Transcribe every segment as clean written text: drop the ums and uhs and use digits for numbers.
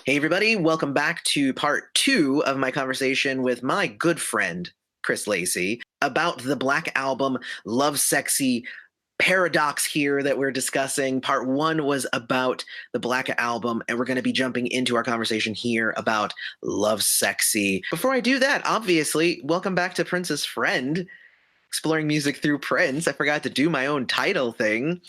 Hey, everybody, welcome back to part two of my conversation with my good friend, Chris Lacy, about the Black Album Lovesexy paradox here that we're discussing. Part one was about the Black Album, and we're going to be jumping into our conversation here about Lovesexy. Before I do that, obviously, welcome back to Prince's Friend, exploring music through Prince. I forgot to do my own title thing.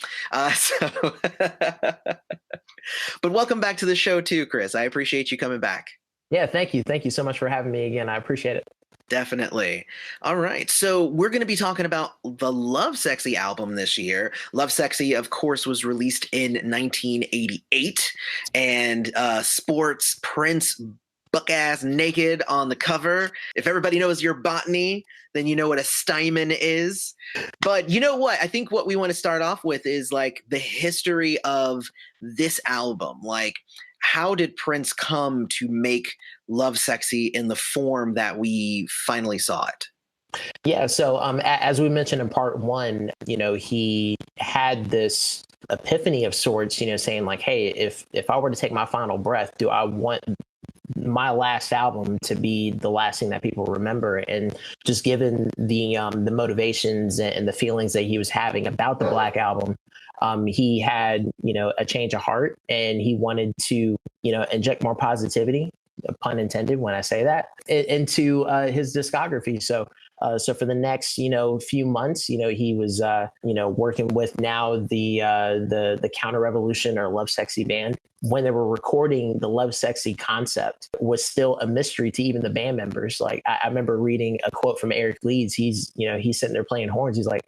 But welcome back to the show too, Chris. I appreciate you coming back. Yeah, thank you. Thank you so much for having me again. I appreciate it. Definitely. All right. So we're going to be talking about the Lovesexy album this year. Lovesexy, of course, was released in 1988. And sports Prince buck-ass naked on the cover. If everybody knows your botany, then you know what a stymon is. But you know what? I think what we want to start off with is like the history of this album. Like, how did Prince come to make Lovesexy in the form that we finally saw it? Yeah, so as we mentioned in part one, he had this epiphany of sorts, saying like, hey, if I were to take my final breath, do I want my last album to be the last thing that people remember? And just given the motivations and the feelings that he was having about the Black Album, he had a change of heart, and he wanted to inject more positivity, pun intended when I say that, into his discography. So for the next few months, he was working with now the Counter Revolution or Lovesexy band. When they were recording, the Lovesexy concept was still a mystery to even the band members. Like I remember reading a quote from Eric Leeds. He's sitting there playing horns. He's like,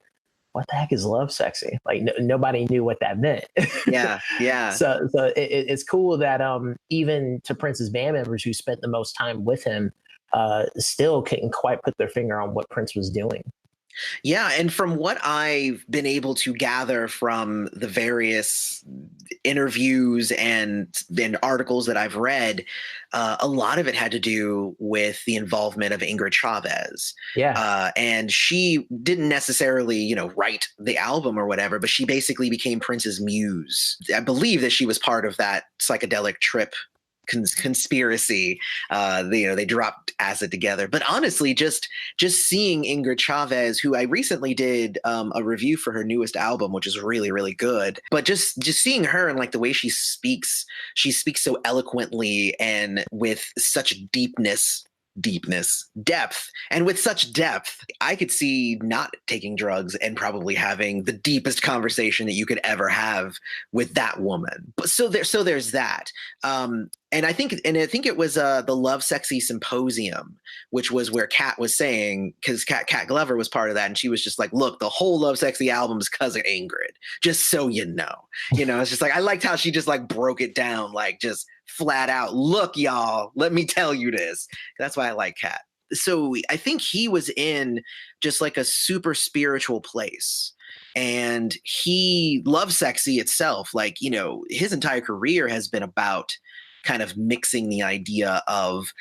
what the heck is Lovesexy? Like nobody knew what that meant. Yeah. So it's cool that even to Prince's band members who spent the most time with him, still couldn't quite put their finger on what Prince was doing. Yeah, and from what I've been able to gather from the various interviews and articles that I've read, a lot of it had to do with the involvement of Ingrid Chavez. Yeah. And she didn't necessarily, write the album or whatever, but she basically became Prince's muse. I believe that she was part of that psychedelic trip conspiracy. They dropped acid together. But honestly, just seeing Ingrid Chavez, who I recently did a review for her newest album, which is really, really good. But just seeing her and like the way she speaks so eloquently and with such depth, and with such depth, I could see not taking drugs and probably having the deepest conversation that you could ever have with that woman. So there's that. And I think it was the Lovesexy Symposium, which was where Kat was saying, because Kat Glover was part of that, and she was just like, look, the whole Lovesexy album is because of Ingrid, just so you know. It's just like, I liked how she just like broke it down, like just flat out, look, y'all, let me tell you this. That's why I like Kat. So I think he was in just like a super spiritual place. And Lovesexy itself, like, his entire career has been about kind of mixing the idea of,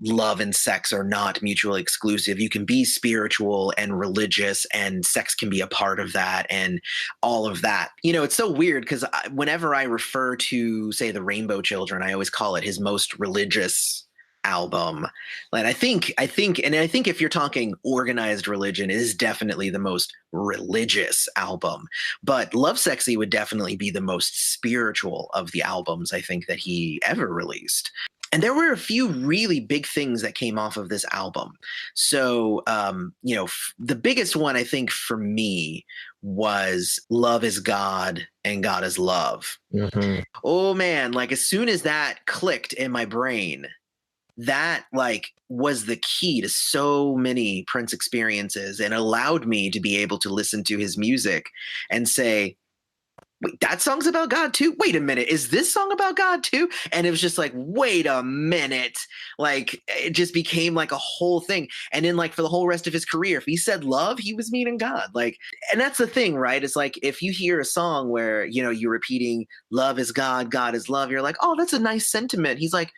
love and sex are not mutually exclusive. You can be spiritual and religious, and sex can be a part of that, and all of that. It's so weird because whenever I refer to, say, the Rainbow Children, I always call it his most religious album. And I think if you're talking organized religion, it is definitely the most religious album. But Lovesexy would definitely be the most spiritual of the albums I think that he ever released. And there were a few really big things that came off of this album. So, the biggest one I think for me was Love is God and God is Love. Mm-hmm. Oh man, like as soon as that clicked in my brain, that like was the key to so many Prince experiences and allowed me to be able to listen to his music and say, wait, that song's about God too? Wait a minute, is this song about God too? And it was just like, wait a minute. Like it just became like a whole thing. And then like for the whole rest of his career, if he said love, he was meaning God. Like, and that's the thing, right? It's like if you hear a song where, you're repeating love is God, God is love, you're like, oh, that's a nice sentiment. He's like,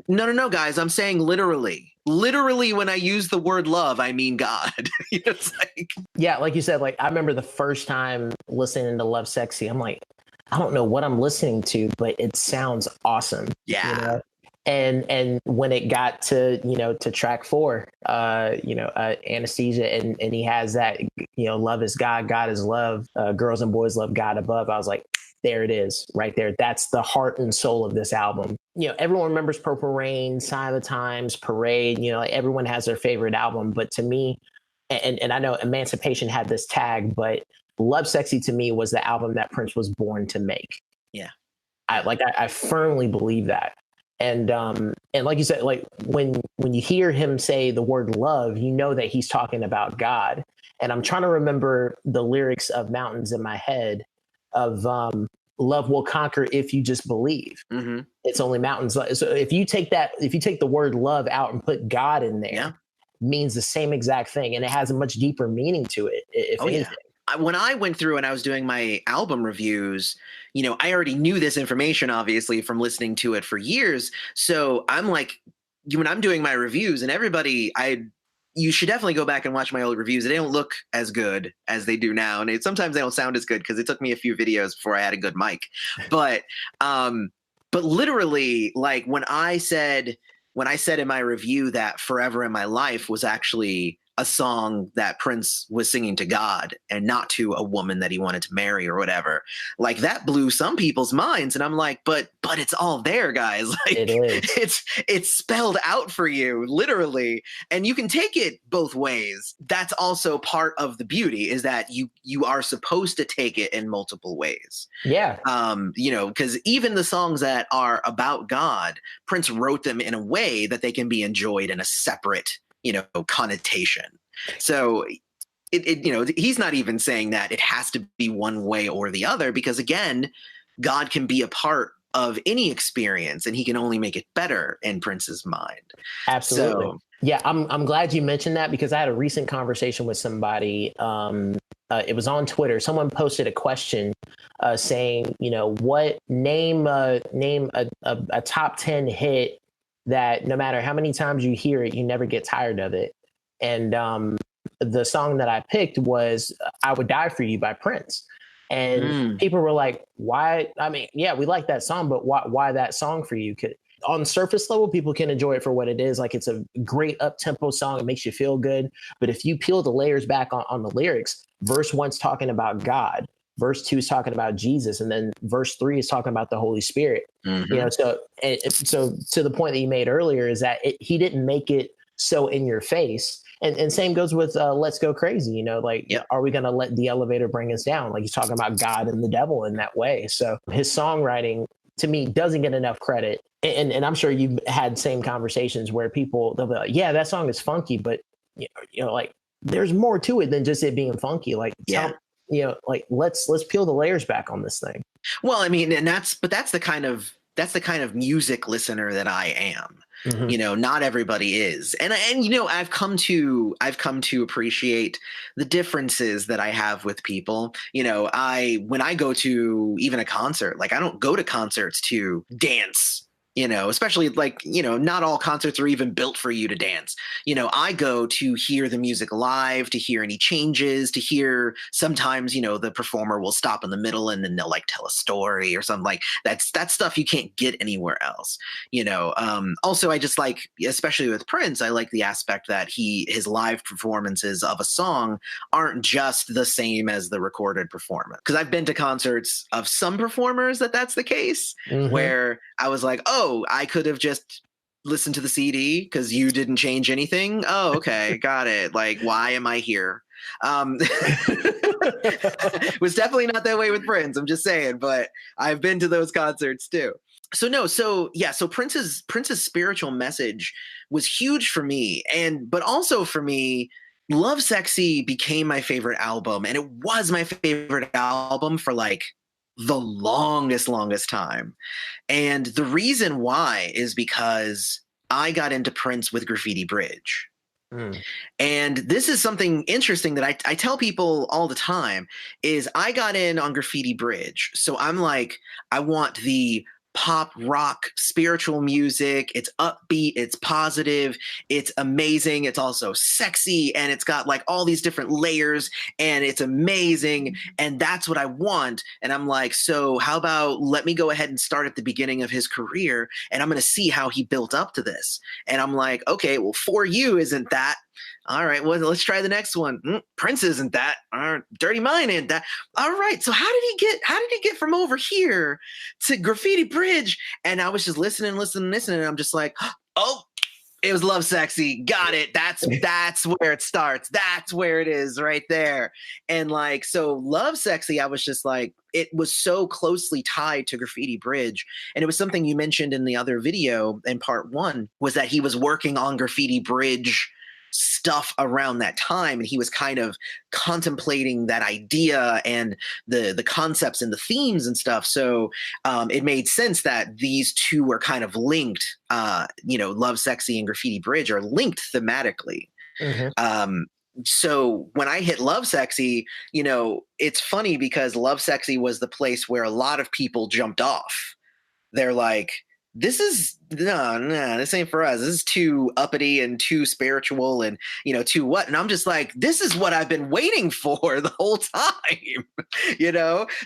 no, guys, I'm saying literally. Literally, when I use the word love, I mean God. It's like, yeah, like you said, like I remember the first time listening to Lovesexy, I'm like, I don't know what I'm listening to, but it sounds awesome. Yeah. You know? And when it got to, to track 4, Anesthesia, and he has that, love is God, God is love, girls and boys love God above. I was like, there it is right there. That's the heart and soul of this album. Everyone remembers Purple Rain, Sign of the Times, Parade, like everyone has their favorite album. But to me, and I know Emancipation had this tag, but Lovesexy to me was the album that Prince was born to make. Yeah. I firmly believe that. And like you said, like when you hear him say the word love, you know that he's talking about God. And I'm trying to remember the lyrics of Mountains in my head of love will conquer if you just believe. Mm-hmm. It's only mountains. So if you take the word love out and put God in there, means the same exact thing. And it has a much deeper meaning to it, if anything. Yeah. When I went through and I was doing my album reviews, I already knew this information, obviously, from listening to it for years. So I'm like, when I'm doing my reviews, and everybody, you should definitely go back and watch my old reviews. They don't look as good as they do now. And sometimes they don't sound as good because it took me a few videos before I had a good mic. But literally, like when I said in my review that Forever in My Life was actually a song that Prince was singing to God and not to a woman that he wanted to marry or whatever, like that blew some people's minds. And I'm like, but it's all there, guys. Like it is. It's spelled out for you, literally. And you can take it both ways. That's also part of the beauty, is that you are supposed to take it in multiple ways. Yeah. Because even the songs that are about God, Prince wrote them in a way that they can be enjoyed in a separate connotation. So he's not even saying that it has to be one way or the other, because again, God can be a part of any experience and he can only make it better in Prince's mind. Absolutely. So, yeah, I'm glad you mentioned that, because I had a recent conversation with somebody. It was on Twitter. Someone posted a question saying, what name a top 10 hit that no matter how many times you hear it, you never get tired of it. And the song that I picked was I Would Die For You by Prince. And people were like, why? I mean, yeah, we like that song, but why that song for you? On the surface level, people can enjoy it for what it is. Like, it's a great up-tempo song. It makes you feel good. But if you peel the layers back on the lyrics, verse 1's talking about God. Verse 2 is talking about Jesus, and then verse 3 is talking about the Holy Spirit. Mm-hmm. So to the point that you made earlier is that he didn't make it so in your face. And same goes with Let's Go Crazy. Are we going to let the elevator bring us down? Like, he's talking about God and the devil in that way. So his songwriting, to me, doesn't get enough credit. And I'm sure you've had same conversations where they'll be like, yeah, that song is funky, but like there's more to it than just it being funky. Like, let's peel the layers back on this thing. Well, I mean, that's the kind of music listener that I am. Mm-hmm. Not everybody is. And I've come to appreciate the differences that I have with people. When I go to even a concert, like I don't go to concerts to dance. Especially not all concerts are even built for you to dance. I go to hear the music live, to hear any changes, to hear sometimes, the performer will stop in the middle and then they'll tell a story or something. Like that's stuff you can't get anywhere else. Also, I just especially with Prince, I like the aspect that his live performances of a song aren't just the same as the recorded performance. Because I've been to concerts of some performers that's the case, where I was like, oh, I could have just listened to the CD because you didn't change anything. Oh, okay. Got it. Like, why am I here? It was definitely not that way with Prince. I'm just saying, but I've been to those concerts too. So Prince's spiritual message was huge for me. But also for me, Lovesexy became my favorite album. And it was my favorite album for the longest time. And the reason why is because I got into Prince with Graffiti Bridge. And this is something interesting that I tell people all the time is I got in on Graffiti Bridge. So I'm like, I want the pop rock spiritual music. It's upbeat, it's positive, it's amazing, it's also sexy, and it's got like all these different layers, and it's amazing, and that's what I want. And I'm like, so how about let me go ahead and start at the beginning of his career, and I'm going to see how he built up to this. And I'm like, okay, well, For You isn't that. All right, well, let's try the next one. Prince isn't that. Dirty Mind ain't that. All right, so how did he get from over here to Graffiti Bridge? And I was just listening, and I'm just like, oh, it was Lovesexy. Got it. That's where it starts. That's where it is right there. And like, so Lovesexy, I was just like, it was so closely tied to Graffiti Bridge. And it was something you mentioned in the other video in part 1, was that he was working on Graffiti Bridge stuff around that time, and he was kind of contemplating that idea and the concepts and the themes and stuff. So it made sense that these two were kind of linked. Lovesexy and Graffiti Bridge are linked thematically. So when I hit Lovesexy, it's funny because Lovesexy was the place where a lot of people jumped off. They're like, this ain't for us. This is too uppity and too spiritual and, too what? And I'm just like, this is what I've been waiting for the whole time,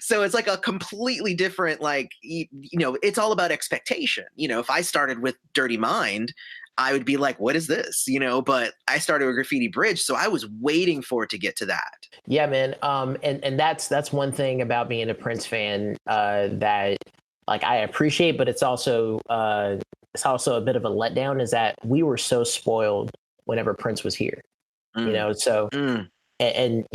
So it's like a completely different, like, it's all about expectation. If I started with Dirty Mind, I would be like, what is this? But I started with Graffiti Bridge, so I was waiting for it to get to that. Yeah, man. And that's one thing about being a Prince fan that, like, I appreciate, but it's also a bit of a letdown, is that we were so spoiled whenever Prince was here, so, and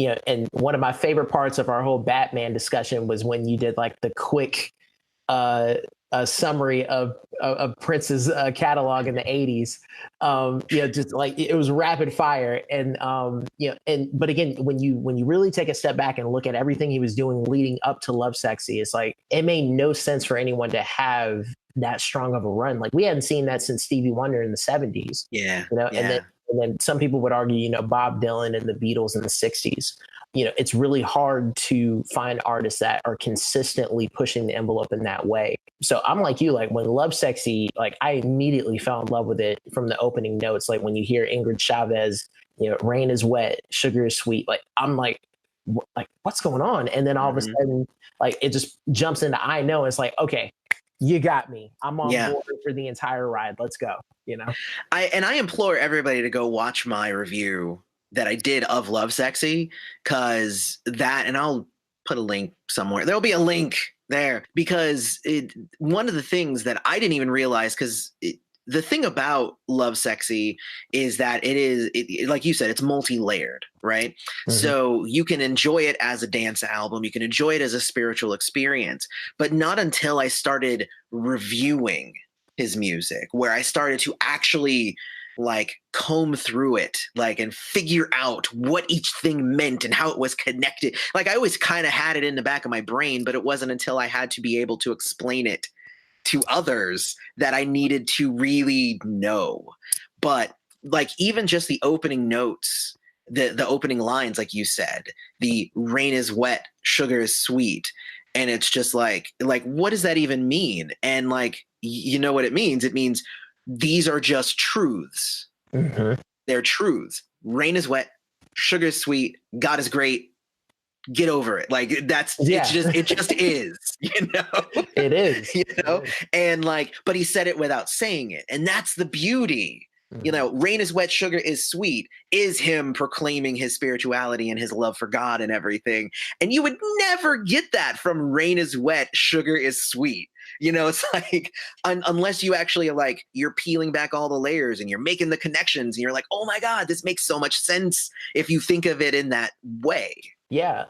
one of my favorite parts of our whole Batman discussion was when you did like the quick summary of Prince's catalog in the 80s. Just like it was rapid fire. And but again, when you really take a step back and look at everything he was doing leading up to Lovesexy, it's like it made no sense for anyone to have that strong of a run. Like we hadn't seen that since Stevie Wonder in the 70s. Yeah. And then some people would argue, Bob Dylan and the Beatles in the 60s. It's really hard to find artists that are consistently pushing the envelope in that way. So I'm like you, like when Lovesexy, like I immediately fell in love with it from the opening notes. Like when you hear Ingrid Chavez, Rain is Wet, Sugar is Sweet. Like I'm like what's going on? And then all of a sudden, like it just jumps into I Know. It's like, okay, you got me. I'm on board for the entire ride. Let's go. I implore everybody to go watch my review that I did of Lovesexy, because that, and I'll put a link somewhere. There'll be a link there, because one of the things that I didn't even realize, because the thing about Lovesexy is that it is, like you said, it's multi-layered, right? So you can enjoy it as a dance album, you can enjoy it as a spiritual experience, but not until I started reviewing his music, where I started to actually like comb through it, like, and figure out what each thing meant and how it was connected. Like I always kind of had it in the back of my brain, but it wasn't until I had to be able to explain it to others that I needed to really know. But like even just the opening notes, the opening lines, like you said, the rain is wet, sugar is sweet. And it's just like, what does that even mean? And like, you know what it means? It means these are just truths. They're truths. Rain is wet, sugar is sweet, God is great. Get over it. Like it just is, It is. And like, but he said it without saying it. And that's the beauty. Rain is wet, sugar is sweet is him proclaiming his spirituality and his love for God and everything. And you would never get that from Rain is wet, sugar is sweet. It's like, unless you actually like, you're peeling back all the layers and you're making the connections and you're like, oh my God, this makes so much sense if you think of it in that way. Yeah.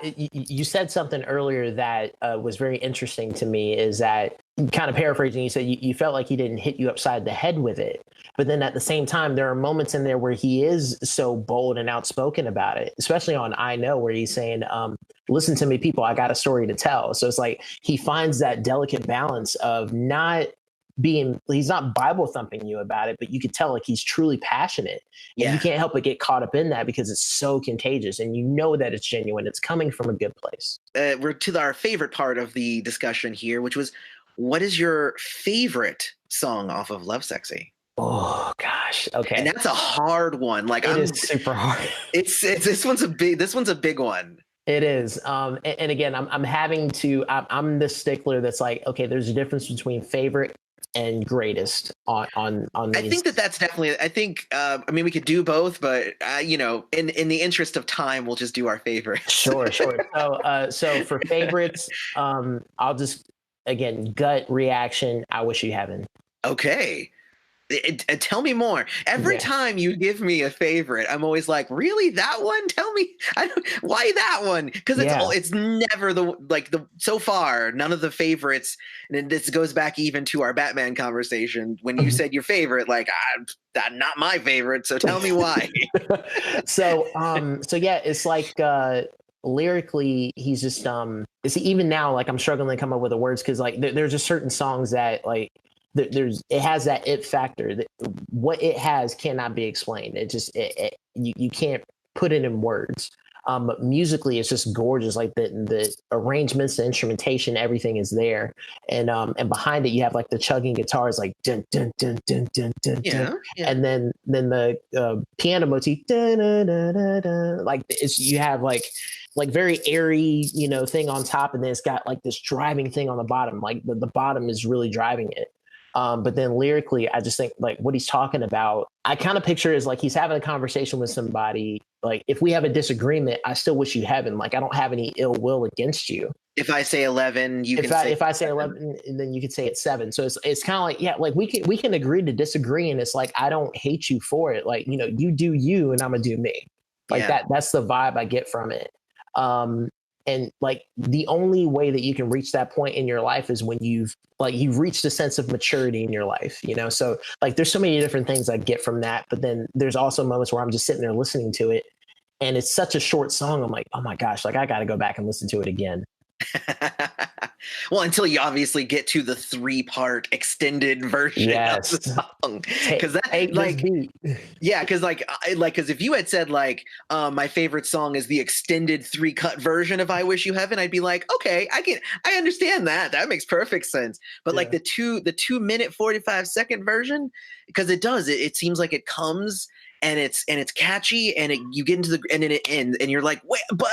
You said something earlier that was very interesting to me, is that, kind of paraphrasing, you said you felt like he didn't hit you upside the head with it. But then at the same time, there are moments in there where he is so bold and outspoken about it, especially on I Know, where he's saying, listen to me, people, I got a story to tell. So it's like he finds that delicate balance of he's not Bible thumping you about it, but you could tell like he's truly passionate. And you can't help but get caught up in that because it's so contagious and that it's genuine. It's coming from a good place. We're to our favorite part of the discussion here, which was, what is your favorite song off of Lovesexy? Oh gosh. Okay. And that's a hard one. Like it is super hard. It's this one's a big one. It is. And again, I'm having to, I'm the stickler that's like, okay, there's a difference between favorite and greatest on these. I think that's definitely, I think, I mean, we could do both, but, you know, in the interest of time, we'll just do our favorites. Sure. So for favorites, I'll just, again, gut reaction, I Wish You Heaven. Okay. Tell me more. Every time you give me a favorite, I'm always like, really, that one? Tell me, why that one? Because it's never so far none of the favorites. And this goes back even to our Batman conversation when you said your favorite, like that not my favorite. So tell me why. So yeah, it's like lyrically, he's just even now, like I'm struggling to come up with the words because like there's just certain songs that like. It has that it factor that what it has cannot be explained. It just you can't put it in words. But musically, it's just gorgeous. Like the arrangements, the instrumentation, everything is there, and behind it you have like the chugging guitars, like dun dun dun dun dun dun, dun. And then the piano motif, dun, dun, dun, dun, dun. Like you have like very airy, thing on top, and then it's got like this driving thing on the bottom. Like the bottom is really driving it. But then lyrically, I just think like what he's talking about, I kind of picture is like he's having a conversation with somebody. Like if we have a disagreement, I still wish you heaven. Like I don't have any ill will against you. If I say 11, if I say 11, and then you could say it's 7. So it's kind of like, yeah, like we can agree to disagree. And it's like, I don't hate you for it. Like, you do you and I'm gonna do me. Like that's the vibe I get from it. And like the only way that you can reach that point in your life is when you've reached a sense of maturity in your life, So like there's so many different things I get from that. But then there's also moments where I'm just sitting there listening to it and it's such a short song. I'm like, oh my gosh, like I got to go back and listen to it again. Well, until you obviously get to the 3-part extended version of the song, because that because if you had said like my favorite song is the extended 3-cut version of I Wish You Heaven, I'd be like, okay, I understand that makes perfect sense. But like the 2-minute 45-second version, because it seems like it comes and it's catchy and you get into and then it ends and you're like, wait, but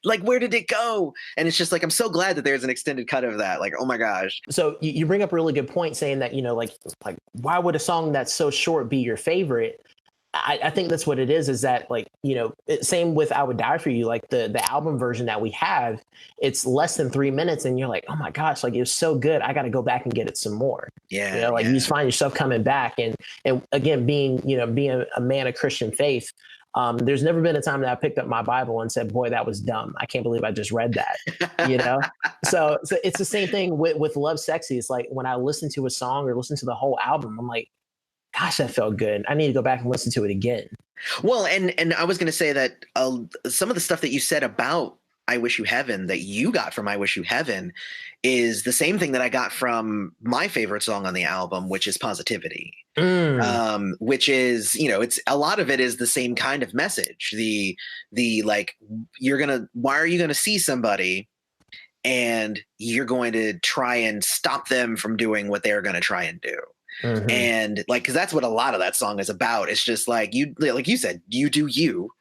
like where did it go? And it's just like, I'm so glad that there's an extended cut of that. Like, oh my gosh. So you bring up a really good point saying that, like why would a song that's so short be your favorite? I think that's what it is that like, same with I Would Die For You, like the album version that we have, it's less than 3 minutes and you're like, oh my gosh, like it was so good. I got to go back and get it some more. You just find yourself coming back. And again, being a man of Christian faith, there's never been a time that I picked up my Bible and said, boy, that was dumb. I can't believe I just read that, So it's the same thing with Lovesexy. It's like when I listen to a song or listen to the whole album, I'm like, gosh, that felt good. I need to go back and listen to it again. Well, and I was going to say that some of the stuff that you said about I Wish You Heaven that you got from I Wish You Heaven is the same thing that I got from my favorite song on the album, which is Positivity. Which is, it's a lot of it is the same kind of message. The like, why are you going to see somebody and you're going to try and stop them from doing what they're going to try and do? Mm-hmm. And like, because that's what a lot of that song is about. It's just like like you said, you do you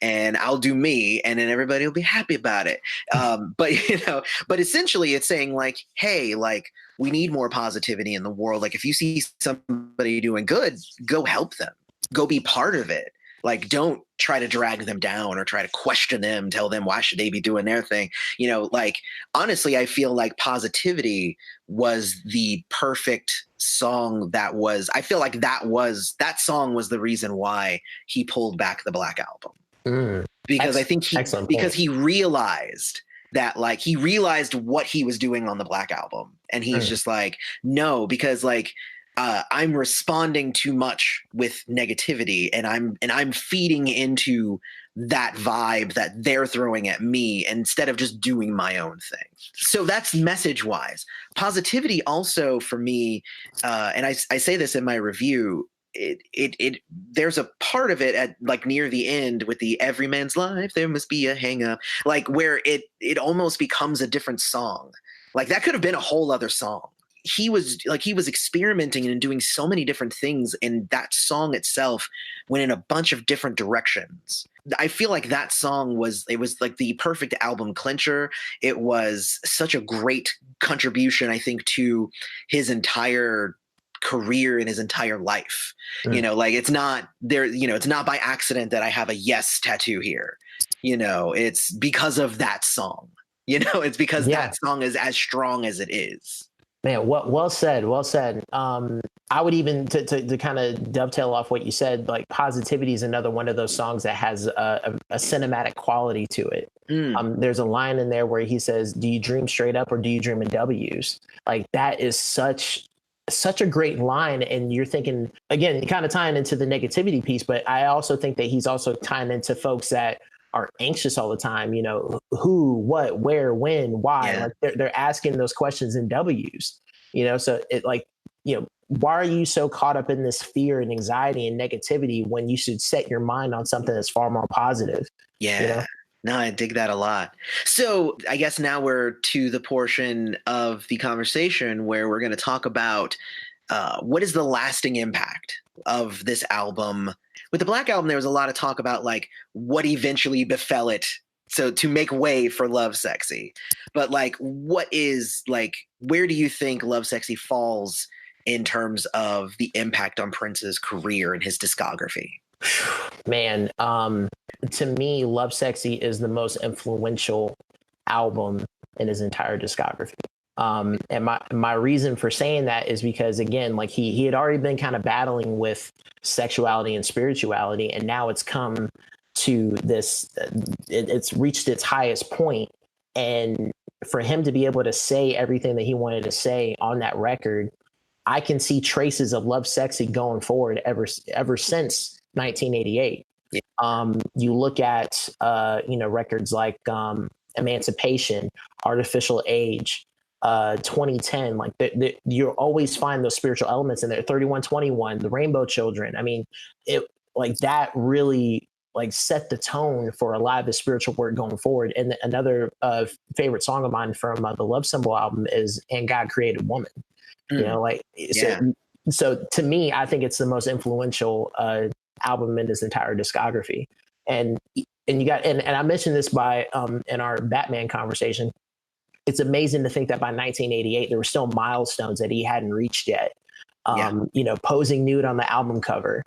and I'll do me, and then everybody will be happy about it. But essentially it's saying like, hey, like we need more positivity in the world. Like if you see somebody doing good, go help them, go be part of it. Like, don't try to drag them down or try to question them, tell them why should they be doing their thing. Like, honestly, I feel like Positivity was the perfect song I feel like that song was the reason why he pulled back the Black Album. Because I think he realized that like, he realized what he was doing on the Black Album. And he's just like, no, because like, I'm responding too much with negativity and I'm feeding into that vibe that they're throwing at me instead of just doing my own thing. So that's message wise. Positivity also for me, and I say this in my review, it there's a part of it at like near the end with the every man's life there must be a hang up, like where it almost becomes a different song. Like that could have been a whole other song. He was experimenting and doing so many different things, and that song itself went in a bunch of different directions. I feel like that song was like the perfect album clincher. It was such a great contribution, I think, to his entire career and his entire life. You know, like it's not there, it's not by accident that I have a yes tattoo here. It's because of that song. It's because that song is as strong as it is. Man, well said. Well said. I would even to kind of dovetail off what you said, like Positivity is another one of those songs that has a cinematic quality to it. There's a line in there where he says, "Do you dream straight up or do you dream in W's?" Like that is such a great line. And you're thinking, again, kind of tying into the negativity piece, but I also think that he's also tying into folks that are anxious all the time, who, what, where, when, why. Yeah. Like they're asking those questions in W's, so it why are you so caught up in this fear and anxiety and negativity when you should set your mind on something that's far more positive? Yeah. No, I dig that a lot. So I guess now we're to the portion of the conversation where we're going to talk about what is the lasting impact of this album. With the Black Album, there was a lot of talk about like what eventually befell it, so to make way for Lovesexy. But like, where do you think Lovesexy falls in terms of the impact on Prince's career and his discography? Man, to me, Lovesexy is the most influential album in his entire discography. And my reason for saying that is because, again, like he had already been kind of battling with sexuality and spirituality, and now it's come to this, it's reached its highest point. And for him to be able to say everything that he wanted to say on that record, I can see traces of Lovesexy going forward ever since 1988. Yeah. You look at, records like Emancipation, Artificial Age, 2010, like you always find those spiritual elements in there. 3121, the Rainbow Children. I mean, it like that really like set the tone for a lot of the spiritual work going forward. And another favorite song of mine from the Love Symbol album is "And God Created Woman." So to me, I think it's the most influential album in his entire discography. And you got, and I mentioned this in our Batman conversation. It's amazing to think that by 1988, there were still milestones that he hadn't reached yet. Posing nude on the album cover,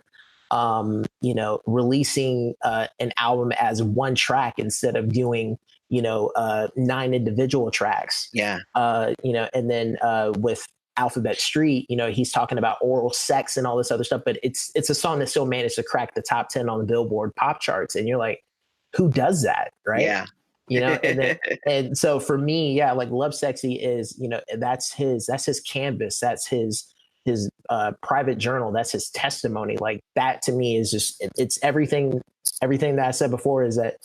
releasing an album as one track instead of doing, 9 individual tracks. Yeah. And then with Alphabet Street, he's talking about oral sex and all this other stuff, but it's a song that still managed to crack the top 10 on the Billboard pop charts. And you're like, who does that? Right. Yeah. And so for me, like Lovesexy is, that's his canvas. That's his private journal. That's his testimony. Like that to me is just, it's everything that I said before is that,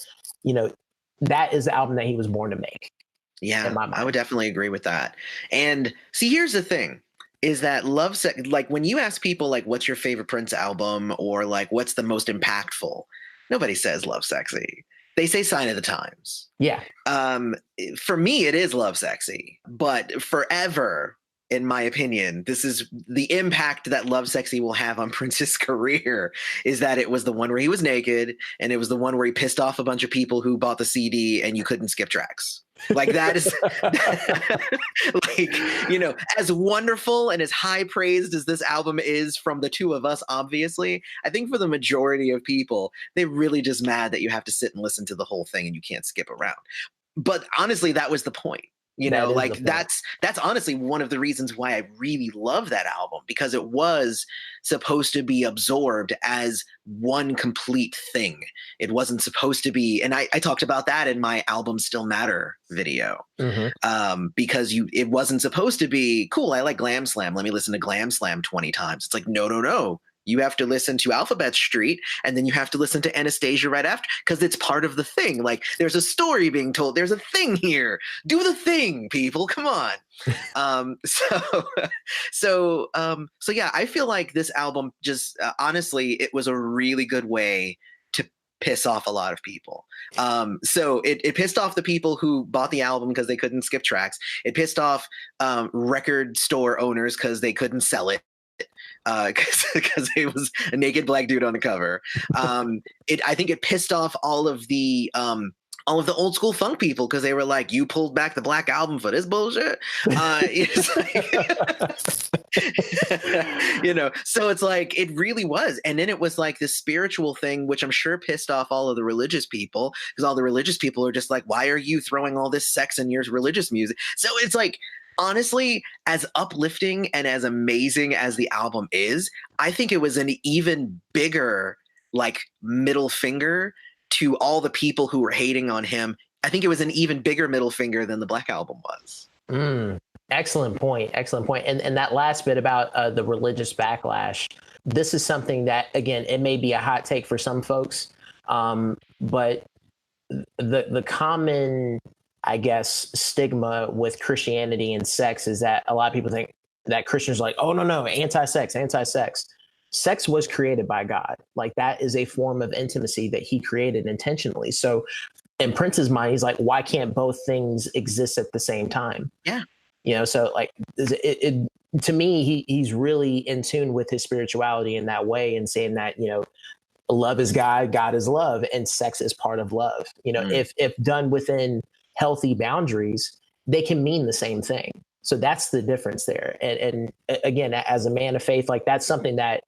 that is the album that he was born to make. Yeah, I would definitely agree with that. And see, here's the thing is that Lovesexy, like when you ask people like, what's your favorite Prince album or like, what's the most impactful? Nobody says Lovesexy. They say Sign of the Times. Yeah. For me, it is Lovesexy, but forever, in my opinion, this is the impact that Lovesexy will have on Prince's career is that it was the one where he was naked and it was the one where he pissed off a bunch of people who bought the CD and you couldn't skip tracks. Like that is like, as wonderful and as high praised as this album is from the two of us, obviously, I think for the majority of people, they're really just mad that you have to sit and listen to the whole thing and you can't skip around. But honestly, that was the point. That's honestly one of the reasons why I really love that album, because it was supposed to be absorbed as one complete thing. It wasn't supposed to be, and I talked about that in my Albums Still Matter video, because it wasn't supposed to be cool. I like Glam Slam. Let me listen to Glam Slam 20 times. It's like, no. you have to listen to Alphabet Street, and then you have to listen to Anastasia right after, because it's part of the thing. Like, there's a story being told. There's a thing here. Do the thing, people. Come on. So yeah, I feel like this album just honestly, it was a really good way to piss off a lot of people. So it pissed off the people who bought the album because they couldn't skip tracks. It pissed off record store owners because they couldn't sell it. Because it was a naked black dude on the cover. I think it pissed off all of the old school funk people because they were like, "You pulled back the Black Album for this bullshit," it's like, So it's like, it really was. And then it was like this spiritual thing, which I'm sure pissed off all of the religious people, because all the religious people are just like, "Why are you throwing all this sex in your religious music?" So it's like, honestly, as uplifting and as amazing as the album is, I think it was an even bigger like middle finger to all the people who were hating on him. I think it was an even bigger middle finger than the Black Album was. Excellent point. Excellent point. And that last bit about the religious backlash, this is something that, again, it may be a hot take for some folks, but the common, I guess, stigma with Christianity and sex is that a lot of people think that Christians are like, "Oh, no, anti-sex. Sex was created by God. Like, that is a form of intimacy that he created intentionally." So in Prince's mind, he's like, why can't both things exist at the same time? Yeah. So like to me, he's really in tune with his spirituality in that way, and saying that, love is God, God is love, and sex is part of love. If done within healthy boundaries, they can mean the same thing. So that's the difference there. And again, as a man of faith, like, that's something that,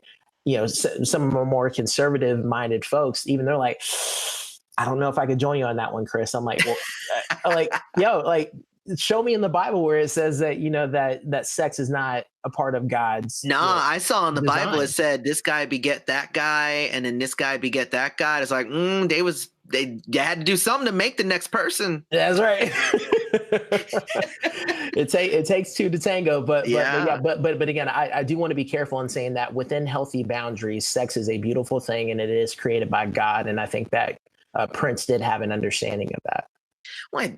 some of our more conservative minded folks, even they're like, "I don't know if I could join you on that one, Chris." I'm like, well, show me in the Bible where it says that, that sex is not a part of God's. I saw in the design. Bible, it said this guy beget that guy, and then this guy beget that guy. It's like, they had to do something to make the next person. That's right. It takes two to tango, but again, I do want to be careful in saying that within healthy boundaries, sex is a beautiful thing, and it is created by God. And I think that Prince did have an understanding of that. Well,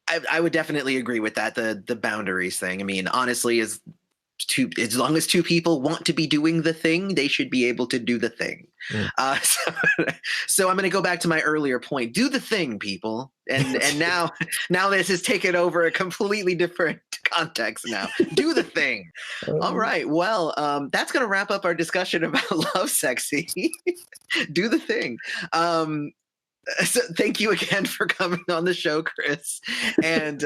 I would definitely agree with that. The boundaries thing. I mean, honestly, as long as two people want to be doing the thing, they should be able to do the thing. So I'm going to go back to my earlier point. Do the thing, people. And now this has taken over a completely different context now. Do the thing. All right. Well, that's going to wrap up our discussion about Lovesexy. Do the thing. So thank you again for coming on the show, Chris. And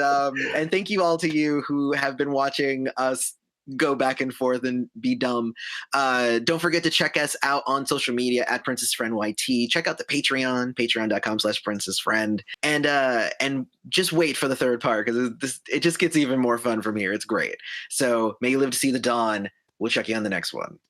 thank you all to you who have been watching us go back and forth and be dumb. Don't forget to check us out on social media at Princess Friend YT. Check out the Patreon, patreon.com/princessfriend. And just wait for the third part, because it just gets even more fun from here. It's great. So may you live to see the dawn. We'll check you on the next one.